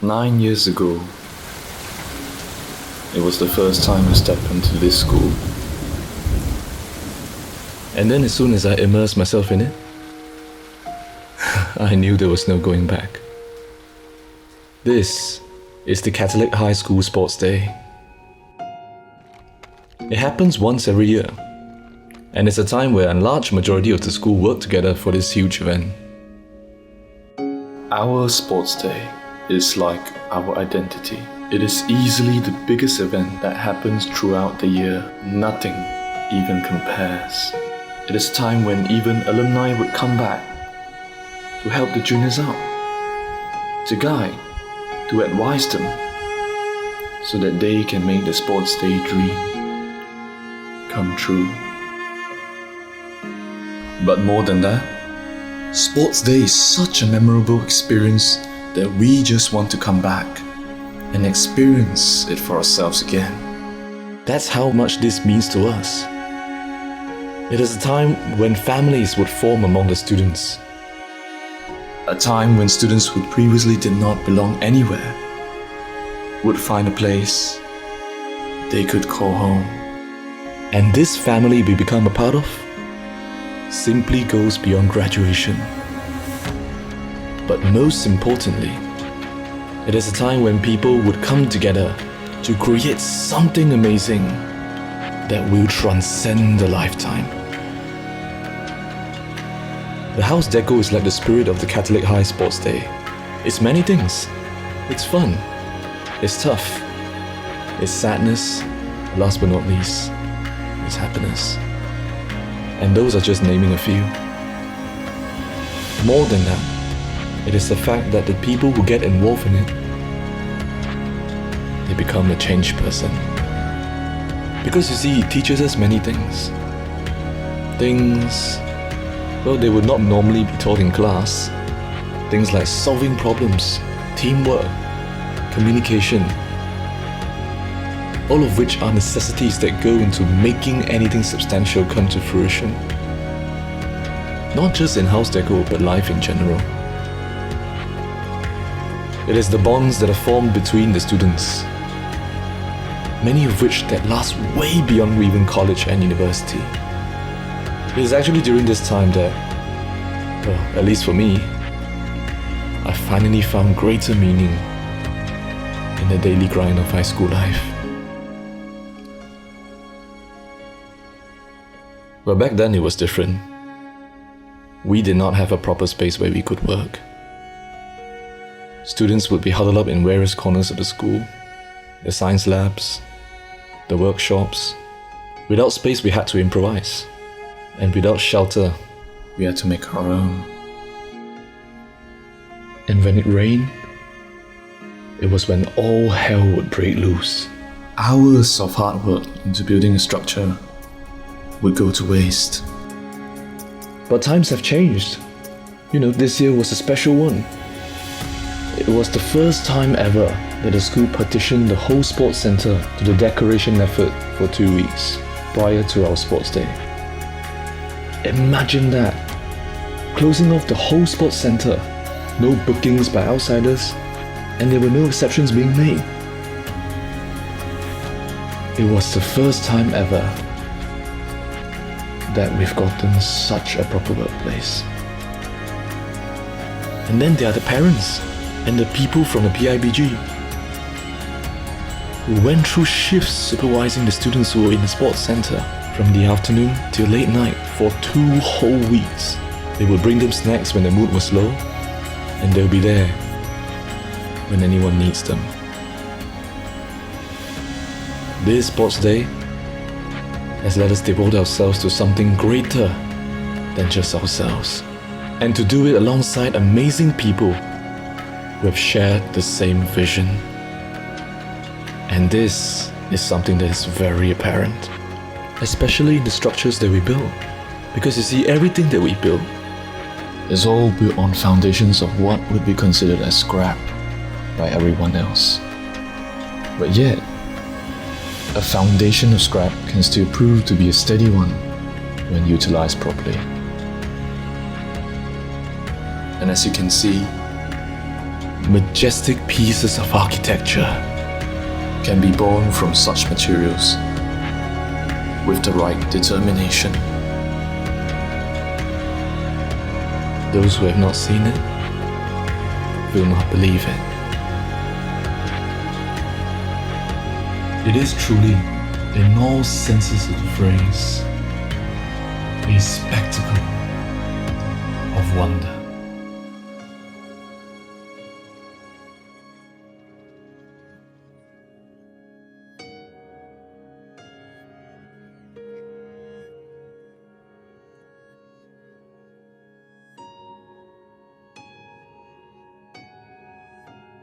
9 years ago, it was the first time I stepped into this school. And then as soon as I immersed myself in it, I knew there was no going back. This is the Catholic High School Sports Day. It happens once every year, and it's a time where a large majority of the school work together for this huge event. Our sports day is like our identity. It is easily the biggest event that happens throughout the year. Nothing even compares. It is a time when even alumni would come back to help the juniors out, to guide, to advise them, so that they can make the sports day dream come true. But more than that, Sports Day is such a memorable experience that we just want to come back and experience it for ourselves again. That's how much this means to us. It is a time when families would form among the students. A time when students who previously did not belong anywhere would find a place they could call home. And this family we become a part of simply goes beyond graduation. But most importantly, it is a time when people would come together to create something amazing that will transcend a lifetime. The house deco is like the spirit of the Catholic High Sports Day. It's many things. It's fun. It's tough. It's sadness. Last but not least, it's happiness. And those are just naming a few. More than that, it is the fact that the people who get involved in it, they become a changed person. Because you see, it teaches us many things. Things, well, they would not normally be taught in class. Things like solving problems, teamwork, communication, all of which are necessities that go into making anything substantial come to fruition. Not just in house deco, but life in general. It is the bonds that are formed between the students, many of which that last way beyond even college and university. It is actually during this time that, well, at least for me, I finally found greater meaning in the daily grind of high school life. But back then it was different. We did not have a proper space where we could work. Students would be huddled up in various corners of the school, the science labs, the workshops. Without space, we had to improvise. And without shelter, we had to make our own. And when it rained, it was when all hell would break loose. Hours of hard work into building a structure would go to waste. But times have changed. This year was a special one. It was the first time ever that the school partitioned the whole sports center to the decoration effort for 2 weeks prior to our sports day. Imagine that. Closing off the whole sports center, no bookings by outsiders, and there were no exceptions being made. It was the first time ever that we've gotten such a proper workplace. And then there are the parents and the people from the PIBG who went through shifts supervising the students who were in the sports center from the afternoon till late night for 2 whole weeks. They would bring them snacks when the mood was low, and they'll be there when anyone needs them. This sports day has let us devote ourselves to something greater than just ourselves, and to do it alongside amazing people who have shared the same vision. And this is something that is very apparent, especially in the structures that we build. Because you see, everything that we build is all built on foundations of what would be considered as scrap by everyone else. But yet, a foundation of scrap can still prove to be a steady one when utilized properly. And as you can see, majestic pieces of architecture can be born from such materials with the right determination. Those who have not seen it will not believe it. It is truly, in all senses of the phrase, a spectacle of wonder.